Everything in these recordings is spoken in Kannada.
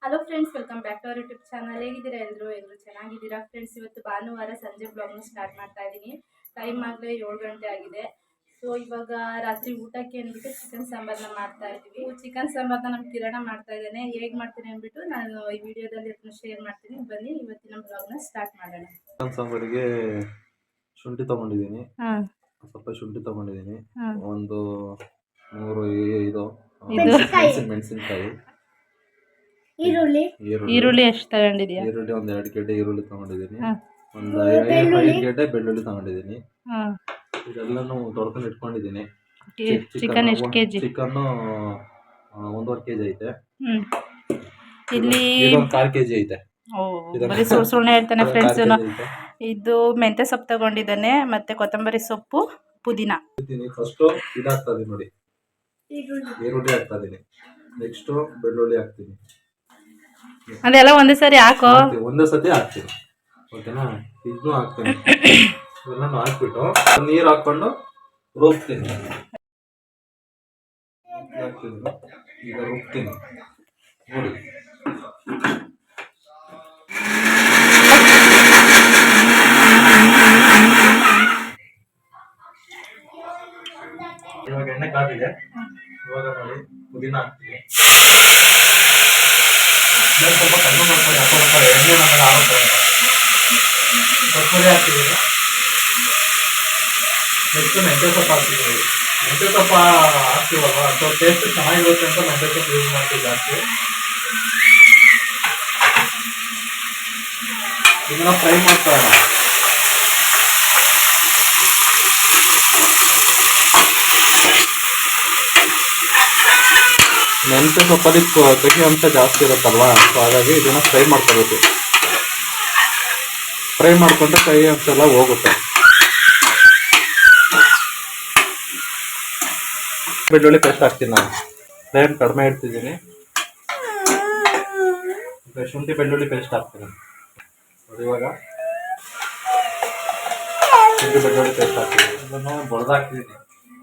Hello friends, welcome back to our YouTube channel. ಹೇಗಿದ್ದೀರಾ ಎಲ್ಲರೂ ಚೆನ್ನಾಗಿದ್ದೀರಾ ಫ್ರೆಂಡ್ಸ್? ಇವತ್ತು ಭಾನುವಾರ ಸಂಜೆ ಬ್ಲಾಗ್ನ ಸ್ಟಾರ್ಟ್ ಮಾಡ್ತಾ ಇದ್ದೀನಿ. ಟೈಮ್ ಆಗಲೇ 7 ಗಂಟೆ ಆಗಿದೆ. ಸೊ ಇವಾಗ ರಾತ್ರಿ ಊಟಕ್ಕೆ ಅಂದ್ಬಿಟ್ಟು ಚಿಕನ್ ಸಾಂಬಾರನ್ನ ಮಾಡ್ತಾ ಇದ್ದೀವಿ. ಚಿಕನ್ ಸಾಂಬಾರನ್ನ ನಮ್ಮ ಕಿರಣ ಮಾಡ್ತಾ ಇದ್ದೇನೆ. ಹೇಗೆ ಮಾಡ್ತೀನಿ ಅಂದ್ಬಿಟ್ಟು ನಾನು ಈ ವಿಡಿಯೋದಲ್ಲಿ ಅದನ್ನ ಶೇರ್ ಮಾಡ್ತೀನಿ. ಬನ್ನಿ ಇವತ್ತಿನ ಬ್ಲಾಗ್ನ ಸ್ಟಾರ್ಟ್ ಮಾಡೋಣ. ಚಿಕನ್ ಸಾಂಬಾರಿಗೆ ಶುಂಠಿ ತೊಗೊಂಡಿದ್ದೀನಿ, ಸ್ವಲ್ಪ ಶುಂಠಿ ತೊಗೊಂಡಿದ್ದೀನಿ, ಒಂದು 3 ಇದು ಮೆಣಸಿನಕಾಯಿ, ಈರುಳ್ಳಿ ಎಷ್ಟು ತಗೊಂಡಿದ್ಯಾ? ಈರುಳ್ಳಿ ಒಂದು 2 ಗೆಡ್ಡೆ ಈರುಳ್ಳಿ ತೊಗೊಂಡಿದ್ದೀನಿ, ಒಂದು 5 ಗೆಡ್ಡೆ ಬೆಳ್ಳುಳ್ಳಿ ತೊಗೊಂಡಿದ್ದೀನಿ. ಇದೆಲ್ಲನೂ ತೊಳ್ಕೊಂಡು ಇಟ್ಕೊಂಡಿದ್ದೀನಿ. ಚಿಕನ್ ಎಷ್ಟು ಕೆಜಿ? ಚಿಕನ್ನು 1.5 ಕೆಜಿ ಐತೆ. ಇಲ್ಲಿ ಇದೊಂದು 1/4 ಕೆಜಿ ಐತೆ. ಬರೀ ಸುಳ್ಳು ಹೇಳ್ತಾನೆ ಫ್ರೆಂಡ್ಸ್. ಇದು ಮೆಂತ್ಯ ಸೊಪ್ಪು ತಗೊಂಡಿದ್ದಾನೆ, ಮತ್ತೆ ಕೊತ್ತಂಬರಿ ಸೊಪ್ಪು, ಪುದೀನ. ಫಸ್ಟ್ ಇದಾಗ್ತಾ ಇದೀನಿ ನೋಡಿ, ಈರುಳ್ಳಿ ಹಾಕ್ತಾ ಇದೀನಿ. ನೆಕ್ಸ್ಟ್ ಬೆಳ್ಳುಳ್ಳಿ ಹಾಕ್ತೀನಿ. ಅದೆಲ್ಲ ಒಂದೇ ಸರಿ ಹಾಕೋ. ಒಂದೇ ಸತಿ ಹಾಕ್ತೀನಿ, ಓಕೆನಾ? ಇದನ್ನು ಹಾಕ್ತೀನಿ. ಇವೆಲ್ಲನೂ ಹಾಕ್ಬಿಟ್ಟು ನೀರು ಹಾಕೊಂಡು ರುಬ್ತೀನಿ. ಈಗ ರುಬ್ತೀನಿ ನೋಡಿ. ಇವಾಗ ಎಣ್ಣೆ ಕಾದಿದೆ. ಇವಾಗ ನೋಡಿ ಪುದೀನ ಹಾಕ್ತೀನಿ. ಸ್ವಲ್ಪ ಕಡಿಮೆ ಮಾಡ್ಕೊಂಡು ಹಾಕೋಬೇಕಾದ್ರೆ ಎಣ್ಣೆ ಆಗುತ್ತೆ. ಕೊತ್ತಂಬರಿ ಹಾಕ್ತೀವಿ. ನೆಕ್ಸ್ಟ್ ಮೆಂತ್ಯ ಸೊಪ್ಪು ಹಾಕ್ತೀವಿ. ಮೆಂತ್ಯ ಸೊಪ್ಪು ಹಾಕ್ತೀವಲ್ವ, ಸೊ ಟೇಸ್ಟ್ ಚೆನ್ನಾಗಿರುತ್ತೆ ಅಂತ ಮೆಂತ್ಯ ಸೊಪ್ಪು ಯೂಸ್ ಮಾಡ್ತೀವಿ ಜಾಸ್ತಿ. ಇದನ್ನ ಫ್ರೈ ಮಾಡ್ಕೊಳ್ಳೋಣ. ಮೆಂತ್ಯ ಸೊಪ್ಪಲ್ಲಿ ಕಹಿ ಅಂಶ ಜಾಸ್ತಿ ಇರುತ್ತಲ್ವಾ, ಸೊ ಹಾಗಾಗಿ ಇದನ್ನ ಫ್ರೈ ಮಾಡ್ಕೋಬೇಕು. ಫ್ರೈ ಮಾಡ್ಕೊಂಡ್ರೆ ಕಹಿ ಅಂಶ ಎಲ್ಲ ಹೋಗುತ್ತೆ. ಬೆಳ್ಳುಳ್ಳಿ ಪೇಸ್ಟ್ ಹಾಕ್ತೀನಿ ನಾನು. ಫ್ಲೇಮ್ ಕಡಿಮೆ ಇಡ್ತಿದ್ದೀನಿ. ಶುಂಠಿ ಬೆಳ್ಳುಳ್ಳಿ ಪೇಸ್ಟ್ ಹಾಕ್ತೀನಿ ನೋಡಿ. ಇವಾಗ ಶುಂಠಿ ಬೆಳ್ಳುಳ್ಳಿ ಪೇಸ್ಟ್ ಹಾಕ್ತೀನಿ. ಇದನ್ನು ಬಡ್ದಾಕ್ತಿದ್ದೀನಿ.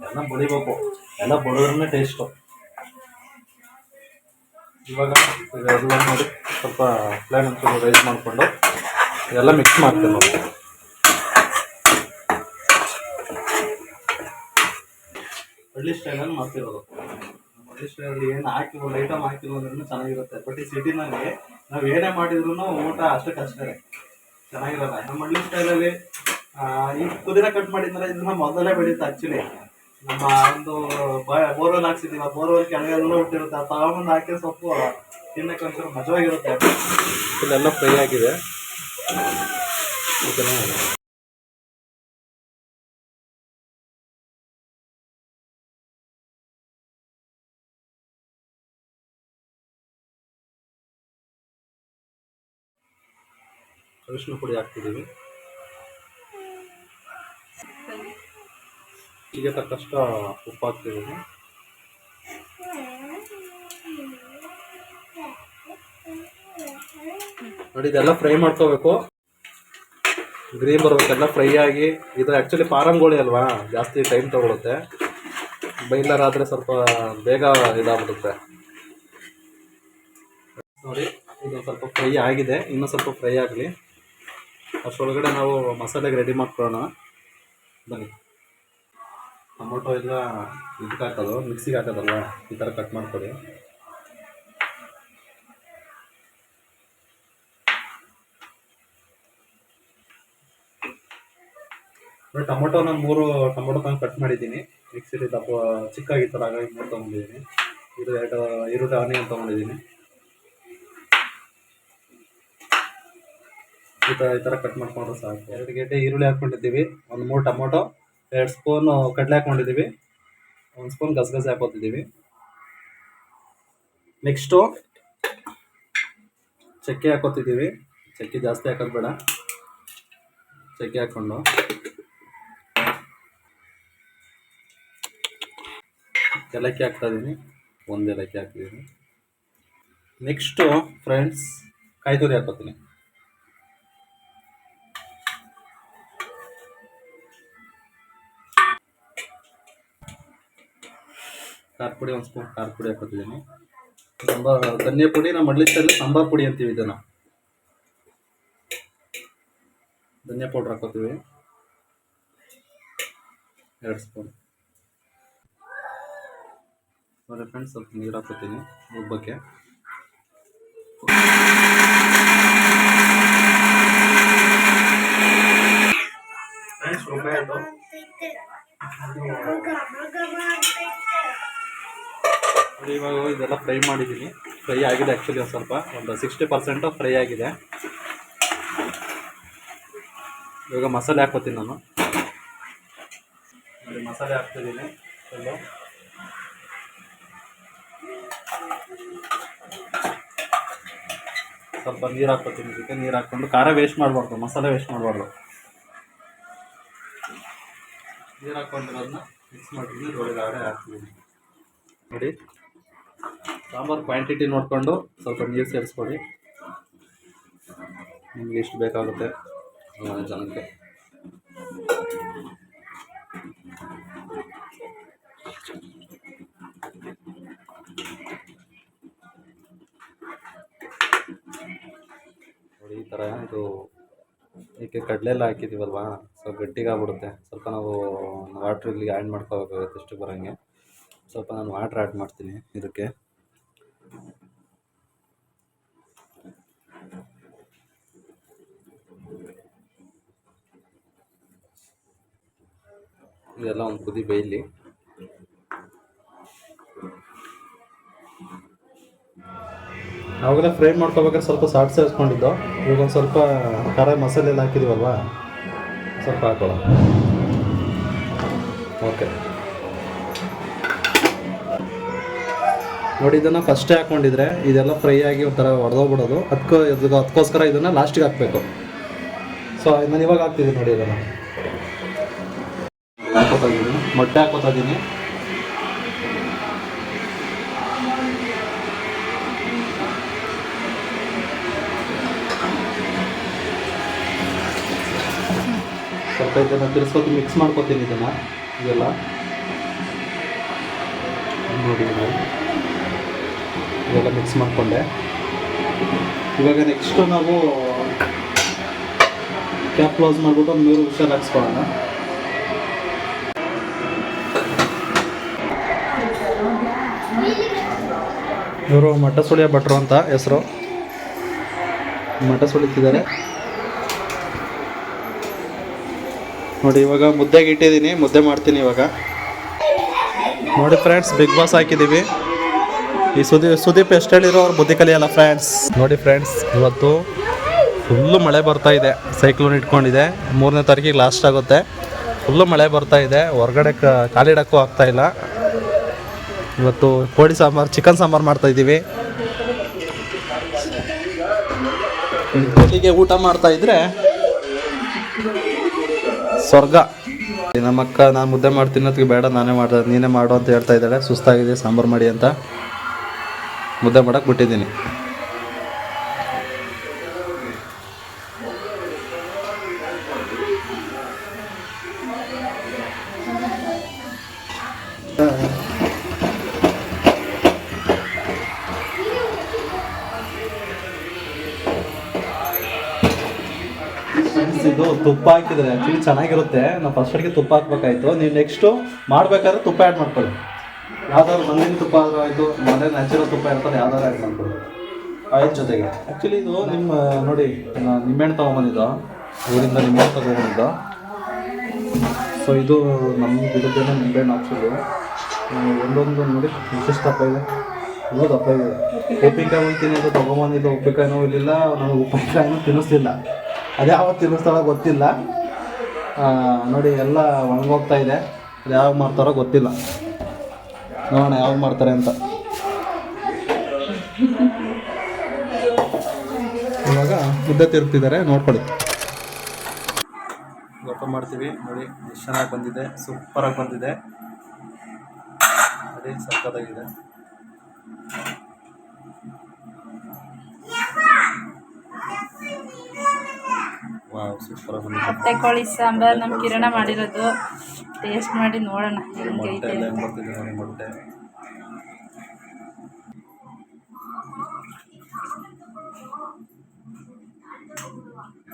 ಎಲ್ಲ ಬಡಿಬೇಕು, ಎಲ್ಲ ಬಡಿದ್ರೇ ಟೇಸ್ಟು. ಇವಾಗ ಇದೆಲ್ಲ ನೋಡಿ ಸ್ವಲ್ಪ ಫ್ಲೇಮ್ ಒಂಚೂರು ರೈಸ್ ಮಾಡಿಕೊಂಡು ಎಲ್ಲ ಮಿಕ್ಸ್ ಮಾಡ್ತೀನಿ ನೋಡಿ. ಹಳ್ಳಿ ಸ್ಟೈಲಲ್ಲಿ ಮಾಡ್ತಿರೋದು. ಹಳ್ಳಿ ಸ್ಟೈಲಲ್ಲಿ ಏನು ಹಾಕಿರೋದು ಐಟಮ್ ಹಾಕಿರೋದ್ರೂ ಚೆನ್ನಾಗಿರುತ್ತೆ. ಬಟ್ ಈ ಸಿಟಿನಲ್ಲಿ ನಾವು ಏನೇ ಮಾಡಿದ್ರು ಊಟ ಅಷ್ಟಕ್ಕಷ್ಟೇ ಚೆನ್ನಾಗಿರಲ್ಲ. ನಮ್ಮ ಹಳ್ಳಿ ಸ್ಟೈಲಲ್ಲಿ ಈ ಪುದೀನ ಕಟ್ ಮಾಡಿದ್ರೆ ಇದನ್ನ ಮೊದಲೇ ಬೆಳೀತಾ. ಆ್ಯಕ್ಚುಲಿ ನಮ್ಮ ಒಂದು ಬೋರ್ವೆಲ್ ಹಾಕ್ಸಿದ್ದೀವಿ, ಆ ಬೋರ್ವೆಲ್ ಕೆಳಗೆಲ್ಲ ಹುಟ್ಟಿರುತ್ತೆ. ಆ ತಗೊಂಬಂದು ಹಾಕಿ ಸೊಪ್ಪು ತಿನ್ನಕ್ಕೆ ಒಂಚೂರು ಮಜವಾಗಿರುತ್ತೆ. ಇಲ್ಲೆಲ್ಲ ಫ್ರೈ ಆಗಿದೆ, ಓಕೆನಾ? ಅರಿಶಿನ ಪುಡಿ ಹಾಕ್ತಿದ್ದೀವಿ. ಈಗ ತಕ್ಕಷ್ಟು ಉಪ್ಪು ಹಾಕ್ತಿದ್ದೀನಿ. ನೋಡಿ ಇದೆಲ್ಲ ಫ್ರೈ ಮಾಡ್ಕೋಬೇಕು, ಗ್ರೀನ್ ಬರ್ಬೇಕೆಲ್ಲ ಫ್ರೈ ಆಗಿ. ಇದು ಆ್ಯಕ್ಚುಲಿ ಫಾರಂ ಕೋಳಿ ಅಲ್ವಾ, ಜಾಸ್ತಿ ಟೈಮ್ ತಗೊಳುತ್ತೆ. ಬೈಲರ್ ಆದರೆ ಸ್ವಲ್ಪ ಬೇಗ ಇದಾಗ್ಬಿಡುತ್ತೆ ನೋಡಿ. ಇದು ಸ್ವಲ್ಪ ಫ್ರೈ ಆಗಿದೆ, ಇನ್ನೂ ಸ್ವಲ್ಪ ಫ್ರೈ ಆಗಲಿ. ಅಷ್ಟರೊಳಗಡೆ ನಾವು ಮಸಾಲೆಗೆ ರೆಡಿ ಮಾಡ್ಕೊಳ್ಳೋಣ ಬನ್ನಿ. ಟೊಮೊಟೊ ಎಲ್ಲ ಇದಕ್ಕೆ ಹಾಕೋದು, ಮಿಕ್ಸಿಗೆ ಹಾಕೋದಲ್ವ, ಈ ಥರ ಕಟ್ ಮಾಡ್ಕೊಳ್ಳಿ. ಟೊಮೊಟೊ ನಾನು 3 ಟೊಮೊಟೊ ತಂದು ಕಟ್ ಮಾಡಿದ್ದೀನಿ. ಮಿಕ್ಸಿಲಿ ದಪ್ಪ ಚಿಕ್ಕಾಗಿತ್ತಲ್ಲ, ಹಾಗಾಗಿ 3 ತೊಗೊಂಡಿದ್ದೀನಿ. ಇದು 2 ಈರುಳ್ಳಿ ಆನಿಯನ್ ತೊಗೊಂಡಿದ್ದೀನಿ. ಈ ಥರ ಕಟ್ ಮಾಡ್ಕೊಂಡ್ರೆ ಸಾಕು. 2 ಗೆಡ್ಡೆ ಈರುಳ್ಳಿ ಹಾಕ್ಕೊಂಡಿದ್ದೀವಿ, ಒಂದು 3 ಟೊಮೊಟೊ, 2 ಸ್ಪೂನು ಕಡಲೆ ಹಾಕ್ಕೊಂಡಿದ್ದೀವಿ, 1 ಸ್ಪೂನ್ ಗಸಗಸೆ ಹಾಕೋತಿದ್ದೀವಿ. ನೆಕ್ಸ್ಟು ಚಕ್ಕೆ ಹಾಕೋತಿದ್ದೀವಿ. ಚಕ್ಕೆ ಜಾಸ್ತಿ ಹಾಕೋದು ಬೇಡ, ಚಕ್ಕೆ ಹಾಕ್ಕೊಂಡು ಏಲಕ್ಕಿ ಹಾಕ್ತಾಯಿದ್ದೀನಿ, 1 ಏಲಕ್ಕಿ ಹಾಕ್ತಿದ್ದೀನಿ. ನೆಕ್ಸ್ಟು ಫ್ರೆಂಡ್ಸ್ ಕಾಯಿ ತುರಿ ಹಾಕೋತೀನಿ. ಖಾರ ಪುಡಿ 1 ಸ್ಪೂನ್ ಖಾರ ಪುಡಿ ಹಾಕೋತಿದ್ದೀನಿ. ಸಾಂಬಾರ್ ಧನಿಯಾ ಪುಡಿ ನಮ್ಮ ಮಡ್ಲಿ ಸ್ಟೈಲ್ ಸಾಂಬಾರ್ ಪುಡಿ ಅಂತೀವಿ ಇದನ್ನು. ಧನಿಯಾ ಪೌಡ್ರ್ ಹಾಕೋತೀವಿ 2 ಸ್ಪೂನ್. ನೋಡಿ ಫ್ರೆಂಡ್ಸ್, ಸ್ವಲ್ಪ ನೀರು ಹಾಕೋತೀನಿ ಉಬ್ಬಕ್ಕೆ. ಫ್ರೆಂಡ್ಸ್ ರುಬ್ಬೆ ಆಯಿತು. ಇವಾಗ ಇದೆಲ್ಲ ಫ್ರೈ ಮಾಡಿದ್ದೀನಿ. ಫ್ರೈ ಆಗಿದೆ ಆ್ಯಕ್ಚುಲಿ ಒಂದು 60% ಫ್ರೈ ಆಗಿದೆ. ಇವಾಗ ಮಸಾಲೆ ಹಾಕ್ಕೋತೀನಿ ನಾನು. ನೋಡಿ ಮಸಾಲೆ ಹಾಕ್ತಿದ್ದೀನಿ. ಸ್ವಲ್ಪ ನೀರು ಹಾಕ್ಕೋತೀನಿ. ಇದಕ್ಕೆ ನೀರು ಹಾಕ್ಕೊಂಡು ಖಾರ ವೇಸ್ಟ್ ಮಾಡಬಾರ್ದು, ಮಸಾಲೆ ವೇಸ್ಟ್ ಮಾಡಬಾರ್ದು. ನೀರು ಹಾಕ್ಕೊಂಡಿರೋದನ್ನ ಮಿಕ್ಸ್ ಮಾಡಿದ್ದೀನಿ. ಒಳಗಡೆ ಹಾಕ್ತಿದ್ದೀನಿ. ನೋಡಿ ಸಾಂಬಾರು ಕ್ವಾಂಟಿಟಿ ನೋಡಿಕೊಂಡು ಸ್ವಲ್ಪ ನೀರು ಸೇರಿಸ್ಕೊಳ್ಳಿ. ನಿಮಗೆ ಎಷ್ಟು ಬೇಕಾಗುತ್ತೆ ಜನಕ್ಕೆ. ನೋಡಿ ಈ ಥರ ಇದು ಇದಕ್ಕೆ ಕಡಲೆ ಎಲ್ಲ ಹಾಕಿದ್ದೀವಲ್ವಾ, ಸ್ವಲ್ಪ ಗಟ್ಟಿಗಾಗ್ಬಿಡುತ್ತೆ. ಸ್ವಲ್ಪ ನಾವು ವಾಟ್ರ್ ಇಲ್ಲಿಗೆ ಆ್ಯಡ್ ಮಾಡ್ಕೋಬೇಕಾಗುತ್ತೆ ಇಷ್ಟು ಬರೋಂಗೆ. ಸ್ವಲ್ಪ ನಾನು ವಾಟ್ರ್ ಆ್ಯಡ್ ಮಾಡ್ತೀನಿ ಇದಕ್ಕೆ. ಇದೆಲ್ಲ ಒಂದು ಕುದಿ ಬೇಯಲಿ. ಅವಾಗೆಲ್ಲ ಫ್ರೈ ಮಾಡ್ಕೋಬೇಕಾದ್ರೆ ಸ್ವಲ್ಪ ಸಾಲ್ಟ್ ಸೇರಿಸ್ಕೊಂಡಿದ್ದು. ಈಗ ಒಂದು ಸ್ವಲ್ಪ ಖಾರ ಮಸಾಲೆ ಎಲ್ಲ ಹಾಕಿದ್ದೀವಲ್ವಾ, ಸ್ವಲ್ಪ ಹಾಕೋಣ. ಓಕೆ ನೋಡಿ, ಇದನ್ನು ಫಸ್ಟೇ ಹಾಕ್ಕೊಂಡಿದ್ರೆ ಇದೆಲ್ಲ ಫ್ರೈ ಆಗಿ ಒಂಥರ ಹೊಡೆದೋಗ್ಬಿಡೋದು. ಅದಕ್ಕೋಸ್ಕರ ಇದನ್ನು ಲಾಸ್ಟಿಗೆ ಹಾಕಬೇಕು. ಸೊ ನಾನು ಇವಾಗ ಹಾಕ್ತಿದ್ದೀನಿ ನೋಡಿ. ಇದನ್ನು ಹಾಕೋತಾ ಇದ್ದೀನಿ, ಮೊಟ್ಟೆ ಹಾಕೋತಾ ಇದ್ದೀನಿ. ಸ್ವಲ್ಪ ಇದನ್ನು ತಿರ್ಸ್ಕೊತೀನಿ, ಮಿಕ್ಸ್ ಮಾಡ್ಕೊತೀನಿ ಇದನ್ನು. ಇದೆಲ್ಲ ನೋಡಿ, ಇದೆಲ್ಲ ಮಿಕ್ಸ್ ಮಾಡಿಕೊಂಡೆ. ಇವಾಗ ನೆಕ್ಸ್ಟು ನಾವು ಕ್ಯಾಪ್ ಕ್ಲೋಸ್ ಮಾಡಿಬಿಟ್ಟು ಒಂದು 3 ವಿಷಲ್ ಹಾಕ್ಸ್ಕೊಳ್ಳೋಣ. ಇವರು ಮಠ ಸುಳಿಯ ಭಟ್ರು ಅಂತ ಹೆಸರು. ಮಠ ಸುಳಿತಿದ್ದಾರೆ ನೋಡಿ. ಇವಾಗ ಮುದ್ದೆಗೆ ಇಟ್ಟಿದ್ದೀನಿ, ಮುದ್ದೆ ಮಾಡ್ತೀನಿ ಇವಾಗ. ನೋಡಿ ಫ್ರೆಂಡ್ಸ್, ಬಿಗ್ ಬಾಸ್ ಹಾಕಿದ್ದೀವಿ. ಈ ಸುದೀಪ್ ಎಷ್ಟು ಹೇಳಿರೋ ಅವ್ರು ಬುದ್ಧಿ ಕಲಿಯಲ್ಲ ಫ್ರೆಂಡ್ಸ್. ನೋಡಿ ಫ್ರೆಂಡ್ಸ್, ಇವತ್ತು ಫುಲ್ಲು ಮಳೆ ಬರ್ತಾ ಇದೆ. ಸೈಕ್ಲೋನ್ ಇಟ್ಕೊಂಡಿದೆ. 3ನೇ ತಾರೀಕಿಗೆ ಲಾಸ್ಟ್ ಆಗುತ್ತೆ. ಫುಲ್ಲು ಮಳೆ ಬರ್ತಾ ಇದೆ. ಹೊರಗಡೆ ಕಾಲಿಡೋಕ್ಕೂ ಆಗ್ತಾಯಿಲ್ಲ. ಇವತ್ತು ಕೋಳಿ ಸಾಂಬಾರು, ಚಿಕನ್ ಸಾಂಬಾರು ಮಾಡ್ತಾಯಿದ್ದೀವಿ. ಕೋಳಿಗೆ ಊಟ ಮಾಡ್ತಾಯಿದ್ರೆ ಸ್ವರ್ಗ. ನಮ್ಮಕ್ಕ ನಾನು ಮುದ್ದೆ ಮಾಡ್ತೀನಿ ಅದಕ್ಕೆ ಬೇಡ ನೀನೇ ಮಾಡು ಅಂತ ಹೇಳ್ತಾ ಇದ್ದಾಳೆ. ಸುಸ್ತಾಗಿದೆ, ಸಾಂಬಾರು ಮಾಡಿ ಅಂತ ಮುದ್ದೆ ಮಾಡೋಕ್ಕೆ ಬಿಟ್ಟಿದ್ದೀನಿ. ಇದು ತುಪ್ಪ ಹಾಕಿದ್ರೆ ಆ್ಯಕ್ಚುಲಿ ಚೆನ್ನಾಗಿರುತ್ತೆ. ನಾವು ಫಸ್ಟ್ ಅಡಿಗೆ ತುಪ್ಪ ಹಾಕ್ಬೇಕಾಯ್ತು. ನೀವು ನೆಕ್ಸ್ಟು ಮಾಡಬೇಕಾದ್ರೆ ತುಪ್ಪ ಆ್ಯಡ್ ಮಾಡ್ಕೊಳ್ಳಿ. ಯಾವ್ದಾದ್ರು ಮಣ್ಣಿನ ತುಪ್ಪ ಆದರೂ ಆಯಿತು, ಮನೆ ನ್ಯಾಚುರಲ್ ತುಪ್ಪ ಇರ್ತದೆ, ಯಾವ್ದಾದ್ರು ಆ್ಯಡ್ ಮಾಡ್ಕೊಳ್ಳಿ ಆಯಿಲ್ ಜೊತೆಗೆ. ಆ್ಯಕ್ಚುಲಿ ಇದು ನಿಮ್ಮ ನೋಡಿ, ನಿಂಬೆಹಣ್ಣು ತೊಗೊಂಬಂದಿದ್ದು, ಊರಿಂದ ನಿಂಬೆಹಣ್ಣು ತೊಗೊಂಬಂದಿದ್ದು. ಸೊ ಇದು ನಮ್ಮ ಗಿಡದ್ದೇನೆ ನಿಂಬೆಹಣ್ಣು ಹಾಕ್ಸೋದು. ಒಂದೊಂದು ನೋಡಿ ಎಷ್ಟು ದಪ್ಪ ಇದೆ, ಇನ್ನೂ ದಪ್ಪ ಇದೆ. ಉಪ್ಪಿನಕಾಯಿ ಹೋಗ್ತೀನಿ ಅದು ತೊಗೊಂಬಂದಿದ್ದು. ಉಪ್ಪಿನಕಾಯಿನೂ ಇರಲಿಲ್ಲ, ನನಗೆ ಉಪ್ಪಿನಕಾಯಿನೂ ತಿನ್ನಿಸ್ತಿಲ್ಲ. ಅದು ಯಾವತ್ತು ತಿನ್ನಿಸ್ತಾಳೋ ಗೊತ್ತಿಲ್ಲ. ನೋಡಿ ಎಲ್ಲ ಒಣಗೋಗ್ತಾ ಇದೆ. ಅದು ಯಾವಾಗ ಮಾಡ್ತಾರೋ ಗೊತ್ತಿಲ್ಲ. ನೋಡೋಣ ಯಾವಾಗ ಮಾಡ್ತಾರೆ ಅಂತ. ಇವಾಗ ಮುದ್ದೆ ತಿರುಗ್ತಿದ್ದಾರೆ, ನೋಡ್ಕೊಳ್ಳಿ. ಗೊತ್ತ ಮಾಡ್ತೀವಿ ನೋಡಿ, ಎಷ್ಟು ಚೆನ್ನಾಗಿ ಬಂದಿದೆ, ಸೂಪರಾಗಿ ಬಂದಿದೆ. ಅದೇ ಸಕ್ಕತ್ತಾಗಿದೆ. ಮೊಟ್ಟೆ ಕೋಳಿ ಸಾಂಬಾರು ನಮ್ಮ ಕಿರಣ ಮಾಡಿರೋದು. ಟೇಸ್ಟ್ ಮಾಡಿ ನೋಡೋಣ ಹೆಂಗೈತೆ. ಮೊಟ್ಟೆ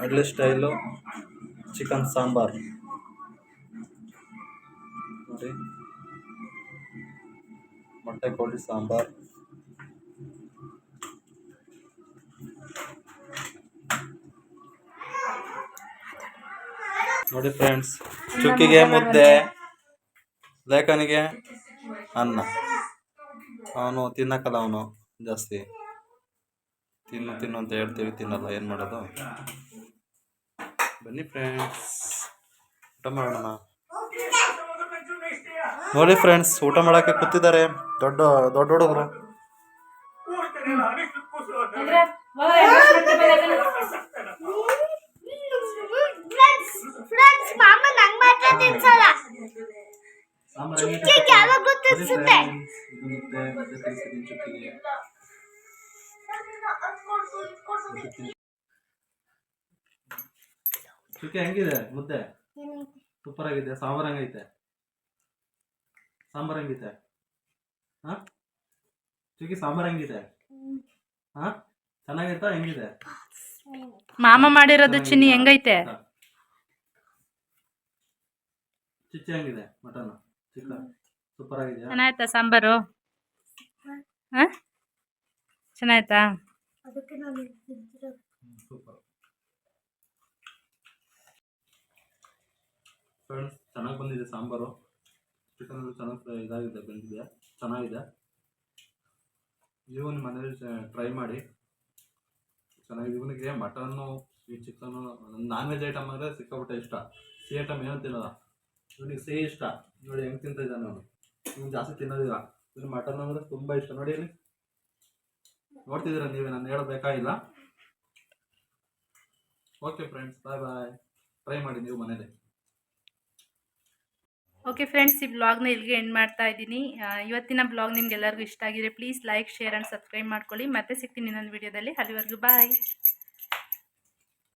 ಹಳ್ಳಿ ಸ್ಟೈಲು ಚಿಕನ್ ಸಾಂಬಾರ್ ನೋಡಿ, ಮೊಟ್ಟೆ ಕೋಳಿ ಸಾಂಬಾರ್. ನೋಡಿ ಫ್ರೆಂಡ್ಸ್, ಚುಕ್ಕಿಗೆ ಮುದ್ದೆ, ಲೇಖನಿಗೆ ಅನ್ನ. ಅವನು ತಿನ್ನಕ್ಕಲ್ಲ, ಅವನು ಜಾಸ್ತಿ ತಿನ್ನು ಅಂತ ಹೇಳ್ತೀವಿ, ತಿನ್ನಲ್ಲ. ಏನು ಮಾಡೋದು? ಬನ್ನಿ ಫ್ರೆಂಡ್ಸ್, ಊಟ ಮಾಡೋಣ. ನೋಡಿ ಫ್ರೆಂಡ್ಸ್, ಊಟ ಮಾಡೋಕ್ಕೆ ಕೂತಿದ್ದಾರೆ ದೊಡ್ಡ ದೊಡ್ಡ ಹುಡುಗರು. ಚುಕ್ಕಿ ಹೆಂಗಿದೆ ಮುದ್ದೆ? ಸೂಪರ್ ಆಗಿದೆ. ಸಾಂಬಾರ್ ಹೆಂಗೈತೆ? ಸಾಂಬಾರ್ ಹೆಂಗಿದೆ? ಹಾ ಚುಕ್ಕಿ, ಸಾಂಬಾರ್ ಹೆಂಗಿದೆ? ಹಾ ಚೆನ್ನಾಗೈತಾ? ಹೆಂಗಿದೆ? ಮಾಮ ಮಾಡಿರೋದು ಚಿನ್ನಿ ಹೆಂಗೈತೆ? ಚಿಚ್ಚಿ ಹೆಂಗಿದೆ? ಮಟನ್ ಚಿಕನ್ ಸೂಪರ್ ಆಗಿದೆಯಾ? ಚೆನ್ನಾಯ್ತಾ ಸಾಂಬಾರು? ಚೆನ್ನಾಯ್ತಾ? ಸೂಪರ್ ಫ್ರೆಂಡ್ಸ್, ಚೆನ್ನಾಗಿ ಬಂದಿದೆ ಸಾಂಬಾರು. ಚಿಕನ್ ಚೆನ್ನಾಗಿ ಇದಾಗಿದೆ, ಬಂದಿದೆ, ಚೆನ್ನಾಗಿದೆ. ನೀವು ನಿಮ್ಮ ಮನೇಲಿ ಟ್ರೈ ಮಾಡಿ. ಚೆನ್ನಾಗಿದೆ. ಇವನಿಗೆ ಮಟನ್ನು, ಈ ಚಿಕನ್ನು, ನಾನ್ ವೆಜ್ ಐಟಮ್ ಅಂದರೆ ಸಿಕ್ಕಾಪಟ್ಟೆ ಇಷ್ಟ. ಸಿಹಿ ಐಟಮ್ ಏನೂ ತಿನ್ನೋಲ್ಲ. ಇವನಿಗೆ ಸಿಹಿ ಇಷ್ಟ. ನೋಡಿ ಹೆಂಗೆ ತಿಂತ ಇದ್ದಾನೆ ಅವನು. ಇವ್ನು ಜಾಸ್ತಿ ತಿನ್ನೋದಿಲ್ಲ. ಇವ್ನು ಮಟನ್ ಅಂದರೆ ತುಂಬ ಇಷ್ಟ. ನೋಡಿ ಇಲ್ಲಿ ನೋಡ್ತಿದ್ದೀರಾ ನೀವೇ, ನಾನು ಹೇಳಬೇಕಾಗಿಲ್ಲ. ಓಕೆ ಫ್ರೆಂಡ್ಸ್, ಬಾಯ್ ಬಾಯ್. ಟ್ರೈ ಮಾಡಿ ನೀವು ಮನೇಲಿ. ಓಕೆ ಫ್ರೆಂಡ್ಸ್, ಈ ಬ್ಲಾಗ್ನ ಇಲ್ಲಿಗೆ ಎಂಡ್ ಮಾಡ್ತಾ ಇದ್ದೀನಿ. ಇವತ್ತಿನ ಬ್ಲಾಗ್ ನಿಮ್ಗೆಲ್ಲರಿಗೂ ಇಷ್ಟ ಆಗಿದೆ please like, share and subscribe ಮಾಡ್ಕೊಳ್ಳಿ. ಮತ್ತೆ ಸಿಗ್ತೀನಿ ಇನ್ನೊಂದು ವಿಡಿಯೋದಲ್ಲಿ. ಅಲ್ಲಿವರೆಗೂ ಬಾಯ್.